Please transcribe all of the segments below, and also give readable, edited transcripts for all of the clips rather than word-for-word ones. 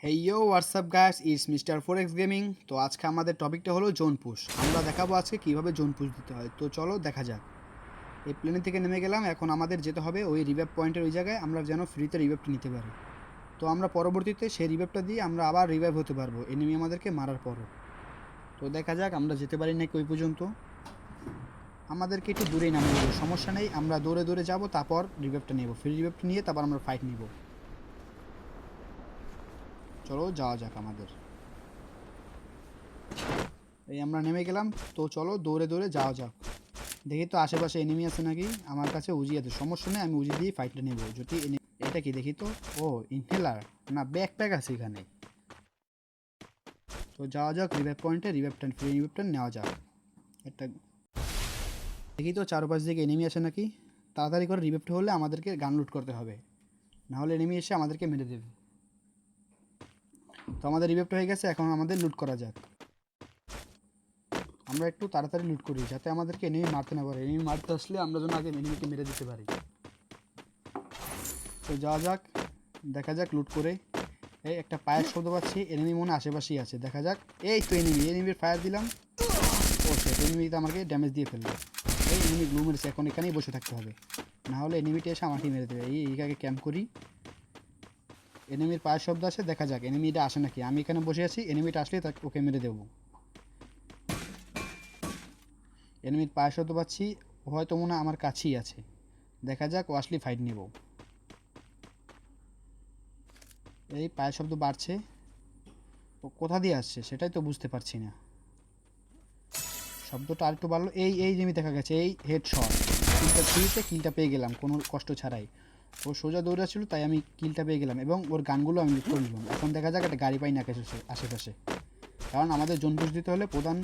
Hey yo WhatsApp guys, it's mister forex gaming. তো আজকে আমাদের টপিকটা হলো জোন পুশ। আমরা দেখাবো আজকে কীভাবে জোন পুশ দিতে হয়। তো চলো দেখা যাক। এই প্লেনে থেকে নেমে গেলাম। এখন আমাদের যেতে হবে ওই রিভাইভ পয়েন্টের ওই জায়গায়, আমরা যেন ফ্রিতে রিভাইভটা নিতে পারি। তো আমরা পরবর্তীতে সেই রিভাইভটা দিয়ে আমরা আবার রিভাইভ হতে পারবো এনিমি আমাদেরকে মারার পরও। তো দেখা যাক আমরা যেতে পারি নাকি ওই পর্যন্ত। আমাদেরকে একটু দূরেই নামে দেবো, সমস্যা নেই। আমরা দৌড়ে দৌড়ে যাবো, তারপর রিভাইভটা নেবো, ফ্রি রিভাইভটা নিয়ে তারপর আমরা ফাইট নিব। চলো যাওয়া যাক আমাদের। এই আমরা নেমে গেলাম। তো চলো দৌড়ে দৌড়ে যাওয়া যাক। দেখি তো আশেপাশে এনিমি আছে নাকি। আমার কাছে উজি আছে, সমস্যা নেই, আমি উজি দিয়ে ফাইটটা নেব যদি এটা কি দেখি তো। ও ইনহেলার না, ব্যাকপ্যাক আছে এখানে। তো যাওয়া যাক রিভাইভ পয়েন্টে, রিভাইভটা ফ্রি রিভাইভটা নেওয়া যাক। একটা দেখি তো চারপাশ দিকে এনিমি আছে নাকি। তাড়াতাড়ি করে রিভাইভটা হলে আমাদেরকে গান লুট করতে হবে, নাহলে এনিমি এসে আমাদেরকে মেরে দেবে। তো আমাদের রিভাইভটা হয়ে গেছে, এখন আমাদের লুট করা যাক। আমরা একটু তাড়াতাড়ি লুট করি যাতে আমাদেরকে এনিমি মারতে না পারে। এনিমি মারতে আসলে আমরা যেন আগে এনিমিকে মেরে দিতে পারি। তো যাওয়া যাক, দেখা যাক লুট করে। এই একটা পায়ের শব্দ পাচ্ছি, এনিমি মনে আশেপাশেই আছে। দেখা যাক। এই তো এনিমির ফায়ার দিলাম। ও সেট, এনিমিতে আমাকে ড্যামেজ দিয়ে ফেললো। এই এনিমি গ্লু মেরেছে, এখন এখানেই বসে থাকতে হবে, না হলে এনিমিটা এসে আমাকে মেরে দেবে। এইটাকে ক্যাম্প করি। এনিমির পায়ের শব্দ আছে, দেখা যাক এনিমিটা আসে নাকি। আমি এখানে বসে আছি, এনিমিটা আসলে তাকে ওকে মেরে দেবো। এনিমির পায়ের শব্দ পাচ্ছি, হয়তো মনে হয় আমার কাছেই আছে। দেখা যাক ও আসলে ফাইট নেব। এই পায়ের শব্দ বাড়ছে, ও কোথা দিয়ে আসছে সেটাই তো বুঝতে পারছি না। শব্দটা আরেকটু বাড়লো। এই জিমি দেখা গেছে, এই হেড শট। কিলটা পেয়ে গেলাম কোনো কষ্ট ছাড়াই। ও সোজা দৌড়াচ্ছিল, তাই আমি কিলটা পেয়ে গেলাম এবং ওর গানগুলো আমি লুট করে নিলাম। এখন দেখা যাক একটা গাড়ি পাই না আশেপাশে, কারণ আমাদের জোন পুশ দিতে হলে প্রধান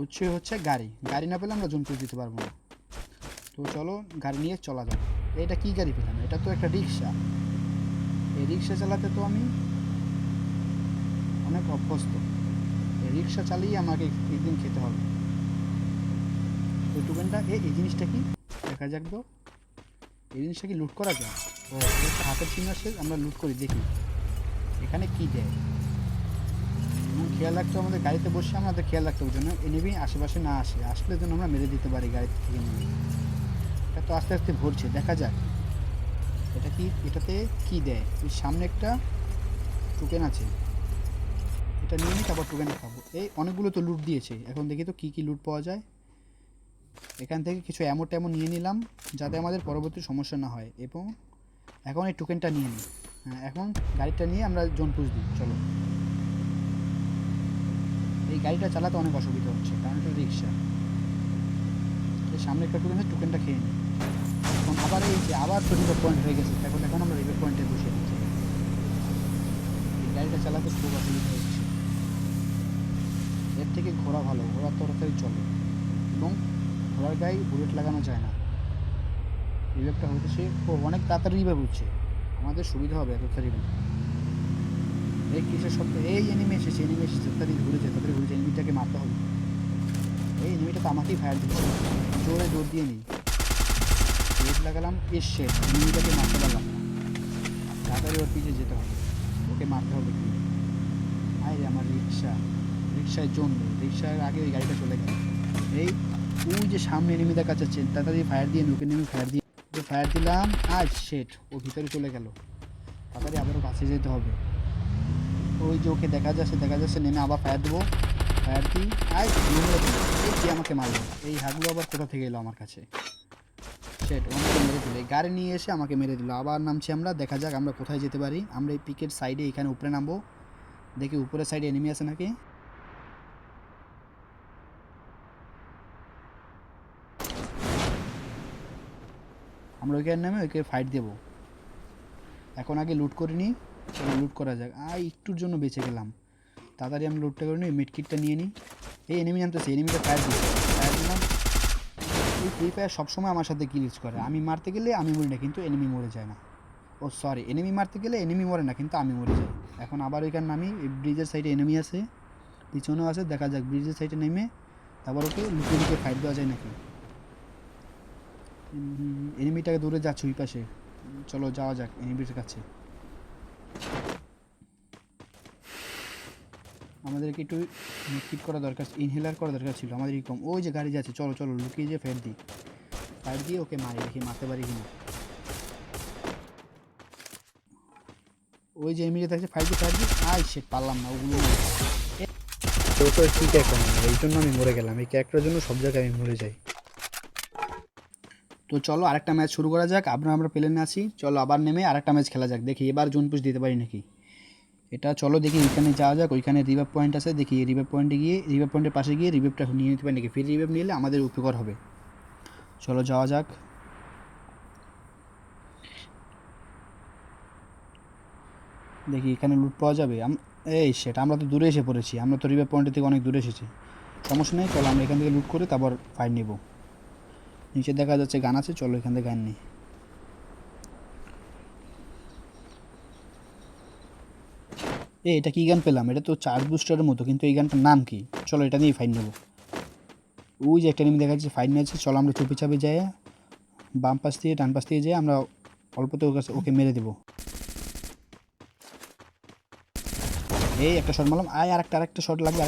উৎসই হচ্ছে গাড়ি। গাড়ি না পেলে আমরা জোন পুশ দিতে পারবো না। তো চলো গাড়ি নিয়ে চলা যাক। এটা কি গাড়ি পেলাম? এটা তো একটা রিক্সা। এই রিক্সা চালাতে তো আমি অনেক অভ্যস্ত। এই রিক্সা চালিয়ে আমাকে একদিন খেতে হবে। ওই টোকেনটা এই জিনিসটা কি দেখা যাক তো। এই জিনিসটা কি লুট করা যায়? ও একটা হাতের চিহ্ন আসে, আমরা লুট করি দেখি এখানে কি দেয়। এবং খেয়াল রাখতে আমাদের গাড়িতে বসে আমাদের খেয়াল রাখতে হবে যেন এনিমি আশেপাশে না আসে, আসলে যেন আমরা মেরে দিতে পারি গাড়ি থেকে নেমে। এটা তো আস্তে আস্তে ভরছে, দেখা যাক এটা কি, এটাতে কি দেয়। এই সামনে একটা টোকেন আছে, এটা নিয়ে নিই, তারপর টোকেনটা খাবো। এই অনেকগুলো তো লুট দিয়েছে, এখন দেখি তো কী কী লুট পাওয়া যায়। এখান থেকে কিছু ট্যামো নিয়ে নিলাম যাতে আমাদের পরবর্তী সমস্যা না হয়। এবং এখন এই টোকেনটা নিয়ে নিই। হ্যাঁ, এখন গাড়িটা নিয়ে আমরা জোন পুশ দিই। চলো। এই গাড়িটা চালাতে অনেক অসুবিধা হচ্ছে কারণ এটা রিক্সা। এই সামনে একটা টোকেনটা খেয়ে নিই। এখন আবার এই যে আবার তো রিভার পয়েন্ট হয়ে গেছে, এখন আমরা রিভার পয়েন্টে বসে দিচ্ছি। এই গাড়িটা চালাতে খুব অসুবিধা হচ্ছে। এর থেকে ঘোড়া ভালো, ঘোড়ার তরফেই চলে এবং ঘোড়ার গায়ে বুলেট লাগানো যায় না। রিভাইভটা হতে সে অনেক তাড়াতাড়ি রিভাইভ হচ্ছে, আমাদের সুবিধা হবে এত তাড়াতাড়ি। এই কিসের শব্দ? এই এনিমি এসেছে, তাড়াতাড়ি ঘুরে যায়, এনিমিটাকে মারতে হবে। এই এনিমিটা তো আমাকেই ফায়ার দিচ্ছে, জোরে দৌড় দিয়ে নিই। রেড লাগালাম, এস শেট, এনিমিটাকে মারতে পারলাম না। তাড়াতাড়ি ওর পিছিয়ে যেতে হবে, ওকে মারতে হবে কি। আয় আমার রিক্সায় জোন নেই, রিক্সার আগে ওই গাড়িটা চলে গেল। এই ওই যে সামনে এনিমি দেখা যাচ্ছে, তাড়াতাড়ি ফায়ার দিয়ে ওকে নেমে ফায়ার দিলাম। আর শেট, ও ভিতরে চলে গেল। তাড়াতাড়ি আবারও কাছে যেতে হবে। ওই যে ওকে দেখা যাচ্ছে নেমে আবার ফায়ার দেবো। ফায়ার দিই, আয় এই কে আমাকে মারলো? এই হাতগুলো আবার কোথা থেকে এলো আমার কাছে? শেট, আমাকে মেরে দিল, এই গাড়ি নিয়ে এসে আমাকে মেরে দিল। আবার নামছি আমরা, দেখা যাক আমরা কোথায় যেতে পারি। আমরা এই পিকের সাইডে এখানে উপরে নামবো, দেখি উপরের সাইডে এনিমি আছে নাকি। আমরা ওইখানে নামে ওইকে ফাইট দেবো। এখন আগে লুট করে নিই, চলো লুট করা যাক। একটুর জন্য বেঁচে গেলাম। তাড়াতাড়ি আমি লুটটা করে নিই, মিডকিটটা নিয়ে নিই। এই এনিমি নামতেছে, এনিমিটা ফায়ার দিলাম। এই ফ্রি ফায়ার সবসময় আমার সাথে গ্লিচ করে, আমি মারতে গেলে আমি মরি না কিন্তু এনিমি মরে যায় না। ও সরি, এনিমি মারতে গেলে এনিমি মরে না কিন্তু আমি মরে যাই। এখন আবার ওইখানে নামি, এই ব্রিজের সাইডে এনিমি আছে, পিছনেও আছে। দেখা যাক ব্রিজের সাইডে নেমে তারপর ওকে লুকিয়ে লুকিয়ে ফাইট দেওয়া যায় নাকি। এনিমিটাকে দূরে যাচ্ছে ওই পাশে, চলো যাওয়া যাক এনিমির কাছে। আমাদেরকে একটু কিট করা দরকার, ইনহেলার করা দরকার ছিল আমাদের কম। ওই যে গাড়ি যাচ্ছে, চলো চলো লুকিয়ে যে ফায়ার দিই, ফায়ার দিয়ে ওকে মারি, দেখি মারতে পারি কিনা। ওই যে এমিরে থাকছে, ফায়ার দিয়ে আই সেট পারলাম না ওগুলো। তো তো কি ক্যারেক্টার, এই জন্য আমি মরে গেলাম, এই ক্যারেক্টারের জন্য সব জায়গায় আমি মরে যাই। তো চলো আরেকটা ম্যাচ শুরু করা যাক, আমরা প্লেনে আছি, চলো আবার নেমে আরেকটা ম্যাচ খেলা যাক, দেখি এবার জোন পুশ দিতে পারি নাকি। এটা চলো দেখি ওইখানে যাওয়া যাক, ওইখানে রিভাইভ পয়েন্ট আছে, দেখি রিভাইভ পয়েন্টে গিয়ে, রিভাইভ পয়েন্টের পাশে গিয়ে রিভাইভটা নিয়ে নিতে পারি নাকি। ফ্রি রিভাইভ নিলে আমাদের উপকার হবে, চলো যাওয়া যাক। দেখি এখানে লুট পাওয়া যাবে। এই সেটা আমরা তো দূরে এসে পড়েছি, আমরা তো রিভাইভ পয়েন্টের থেকে অনেক দূরে এসেছি। সমস্যা নেই, চলো আমরা এখান থেকে লুট করে তারপর ফাইট নেব। নিচে দেখা যাচ্ছে গান আছে, চলো এখান থেকে গান নিই। এটা কী গান পেলাম, এটা তো চার্জ বুস্টারের মতো, কিন্তু এই গানটার নাম কি? চলো এটা নিয়েই ফাইট নেবো। ওই যে একটা এনিমি দেখা যাচ্ছে ফাইট নিয়েছে, চলো আমরা চুপি চাপে যাই, বাম পাশ দিয়ে ডান পাশ দিয়ে যাই, আমরা অল্পতে ওকে মেরে দেবো। এই একটা শট মারলাম, আরেকটা শট লাগবে,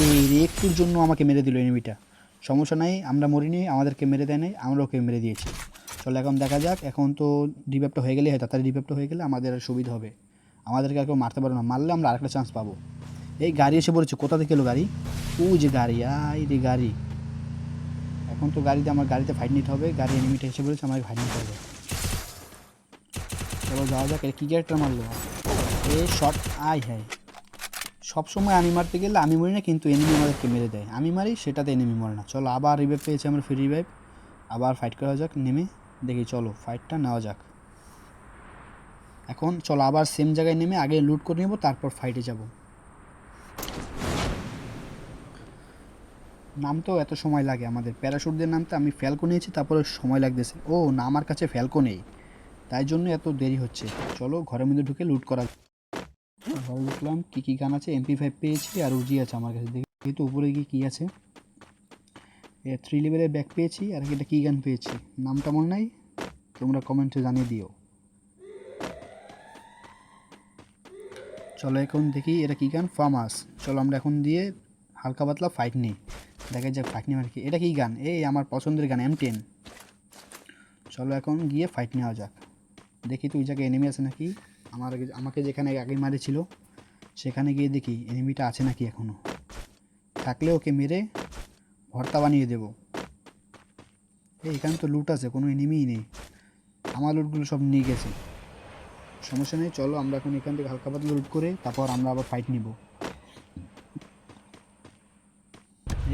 এই একটুর জন্য আমাকে মেরে দিল এনিমিটা। সমস্যা নাই, আমরা মরিনি, আমাদেরকে মেরে দেয় নাই, আমরা ওকে মেরে দিয়েছি। চলো এখন দেখা যাক, এখন তো রিভাইভটা হয়ে গেলে হয়, তাড়াতাড়ি রিভাইভটা হয়ে গেলে আমাদের সুবিধা হবে, আমাদেরকে আর কেউ মারতে পারবে না, মারলে আমরা আরেকটা চান্স পাবো। এই গাড়ি এসে পড়েছে, কোথা থেকে এলো গাড়ি? ওই যে গাড়ি, রে গাড়ি। এখন তো আমার গাড়িতে ফাইট নিতে হবে, গাড়ি এনিমিটা এসে পড়েছে, আমাকে ফাইট নিতে হবে। চলো যাওয়া যাক। কী ক্যারেক্টার মারলো এই শট? হ্যাঁ, সবসময় আমি মারতে গেলে আমি মরি না, কিন্তু এনিমি আমাদেরকে মেরে দেয়, আমি মারি সেটাতে এনিমি মরে না। চলো আবার রিভাইভ পেয়েছি আমরা, ফ্রি রিভাইভ, আবার ফাইট করা যাক নেমে, দেখি চলো ফাইটটা নেওয়া যাক। এখন চলো আবার সেম জায়গায় নেমে আগে লুট করে নেব, তারপর ফাইটে যাব। নামতেও এত সময় লাগে আমাদের, প্যারাশুটদের নামতে আমি ফ্যালকো নিয়েছি, তারপরে সময় লাগতেছে। ও না, আমার কাছে ফ্যালকো নেই, তাই জন্য এত দেরি হচ্ছে। চলো ঘরের মধ্যে ঢুকে লুট করা। ঘরে ঢুকলাম, কী গান আছে, MP5 পেয়েছি আর উজি আছে আমার কাছে, দেখি তো উপরে গিয়ে কী আছে। 3 লেভেলের ব্যাগ পেয়েছি, আর এটা কী গান পেয়েছি নামটা মনে নাই, তোমরা কমেন্টে জানিয়ে দিও। চলো এখন দেখি এটা কী গান, ফার্মাস। চলো আমরা এখন দিয়ে হালকা পাতলা ফাইট নিই, দেখা যাক ফাইট নিই আর কি। এটা কী গান? এই আমার পছন্দের গান M10। চলো এখন গিয়ে ফাইট নেওয়া যাক, দেখি তো ওই জায়গায় এনিমি আছে নাকি। আমাকে যেখানে আগে মারেছিল সেখানে গিয়ে দেখি এনিমিটা আছে নাকি, এখনও থাকলে ওকে মেরে ভর্তা বানিয়ে দেবো। এখানে তো লুট আছে, কোনো এনিমিই নেই, আমার লুটগুলো সব নিয়ে গেছে। সমস্যা নেই, চলো আমরা এখন এখান থেকে হালকা পাতলা লুট করে তারপর আমরা আবার ফাইট নিব।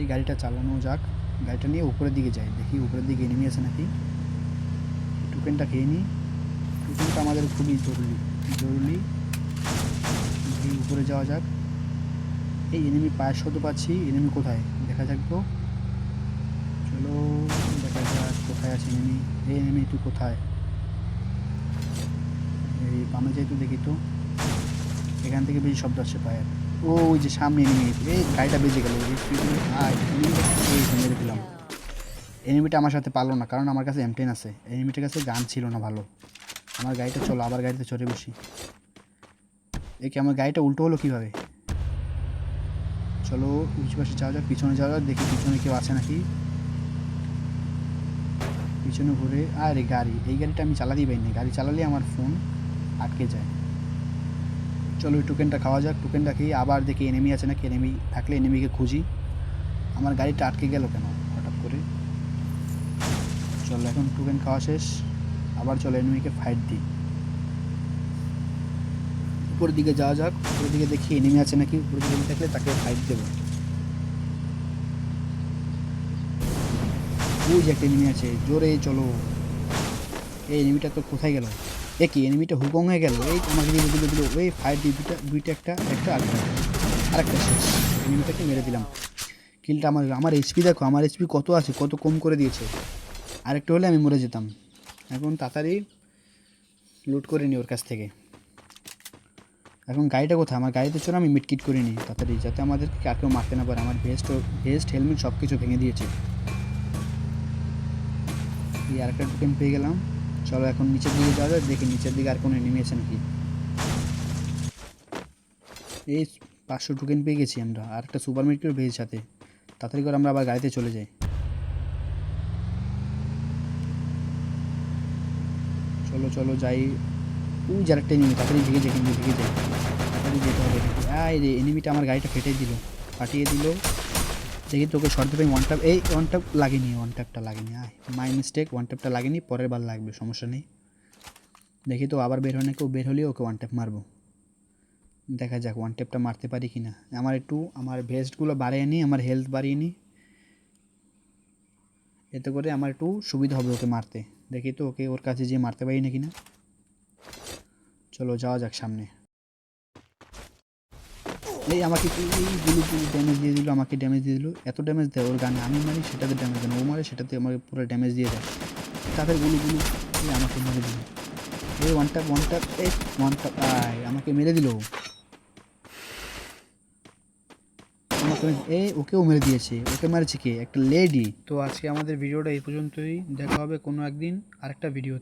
এই গাড়িটা চালানো যাক, গাড়িটা নিয়ে উপরের দিকে যাই, দেখি উপরের দিকে এনিমি আছে নাকি। টোকেনটা খেয়ে নিই, টোকেনটা আমাদের খুবই জরুরি। উপরে যাওয়া যাক। এই এনিমি পায়ের শব্দ পাচ্ছি, এনিমি কোথায় দেখা যাক তো। চলো দেখা যাক কোথায় আছে এনিমি। এই এনিমি তুই কোথায়? এই বামে যাই তো দেখি তো, এখান থেকে বেশি শব্দ আসছে পায়ের। ওই যে সামনে এনিমি, এই গাড়িটা বেজে গেল, মেরে দিলাম। এনিমিটা আমার সাথে পারলো না, কারণ আমার কাছে M10 আছে, এনিমিটার কাছে গান ছিল না ভালো। আমার গাড়িটা, চলো আবার গাড়িতে চড়ে বসি। একে আমার গাড়িটা উল্টো হলো কীভাবে? চলো উঁচু পাশে যাওয়া যাক, পিছনে যাওয়া যাক, দেখি পিছনে কেউ আছে নাকি। পিছনে ঘুরে, আরে গাড়ি, এই গাড়িটা আমি চালাতেই পারিনি, গাড়ি চালালে আমার ফোন আটকে যায়। চলো ওই টোকেনটা খাওয়া যাক, টোকেনটা খেয়ে আবার দেখি এনিমি আছে নাকি, এনিমি থাকলে এনিমিকে খুঁজি। আমার গাড়িটা আটকে গেল কেন হঠাৎ করে? চলো এখন টোকেন খাওয়া শেষ, আবার চলো এনিমিকে ফাইট দিই। উপরের দিকে যাওয়া যাক, উপরের দিকে দেখি এনিমি আছে নাকি, উপরের দিকে থাকলে তাকে ফাইট দেবো। ওই যে একটা এনিমি আছে, জোরে চলো। এই এনিমিটা তো কোথায় গেল? কি এনিমিটা হুকং হয়ে গেল, এই আমাকে দিল ওই ফাইট দিই, দুইটা একটা আরেকটা শেষ, এনিমিটাকে মেরে দিলাম। কিলটা আমার HP দেখো, আমার HP কত আছে, কত কম করে দিয়েছে, আরেকটা হলে আমি মরে যেতাম। এখন তাড়াতাড়ি লুট করে নিই ওর কাছ থেকে। এখন গাড়িটা কোথায়? আমার গাড়িতে চলো আমি মিটকিট করে নিই তাড়াতাড়ি, যাতে আমাদেরকে আর কেউ মারতে না পারে। আমার ভেস্ট হেলমেট সব কিছু ভেঙে দিয়েছে। এই আরেকটা টোকেন পেয়ে গেলাম। চলো এখন নিচের দিকে যাওয়া যায়, দেখি নিচের দিকে আর কোনো এনিমি আছে নাকি। এই 500 টোকেন পেয়ে গেছি আমরা, আর একটা সুপার মিটকেও পেয়েছি সাথে। তাড়াতাড়ি করে আমরা আবার গাড়িতে চলে যাই। চলো চলো যাই। ওই যার একটা এনিমি, তাড়াতাড়ি ভেগে যাই, কিন্তু ভেগে যাই, তাড়াতাড়ি যেতে হবে। আয় রে, এনিমিটা আমার গাড়িটা ফেটে দিল, ফাটিয়ে দিল। দেখি তোকে শর্ট দেবে ওয়ান ট্যাপ, এই ওয়ান ট্যাপ লাগেনি, ওয়ান ট্যাপটা লাগেনি। আয় মাই মিস্টেক, ওয়ান ট্যাপটা লাগেনি, পরের বার লাগবে, সমস্যা নেই। দেখি তো আবার বের হয় না, কেউ বের হলেও ওকে ওয়ান ট্যাপ মারবো। দেখা যাক ওয়ান ট্যাপটা মারতে পারি কি না। আমার ভেস্টগুলো বাড়িয়ে নিই, আমার হেলথ বাড়িয়ে নিই, এতে করে আমার একটু সুবিধা হবে ওকে মারতে। দেখি তো ওকে ওর কাছে যেয়ে মারতে পারি না কিনা। চলো যাওয়া যাক সামনে। এই আমাকে গুলো ড্যামেজ দিয়ে দিল, আমাকে ড্যামেজ দিয়ে দিল। এত ড্যামেজ দেয় ওর গানে, আমি মারি সেটাতে ড্যামেজ দেয় না, ও মারে সেটাতে আমাকে পুরো ড্যামেজ দিয়ে দেয়। তাদের গুলো এই আমাকে মেরে দিল। এই ওয়ান ট্যাপ এই ওয়ান ট্যাপ, আয় আমাকে মেরে দিল। আমাকে ওকেও মেরে দিয়েছে। ওকে মারেছে কে? একটা লেডি। তো আজকে আমাদের ভিডিওটা এই পর্যন্তই, দেখা হবে কোনো একদিন আরেকটা ভিডিও।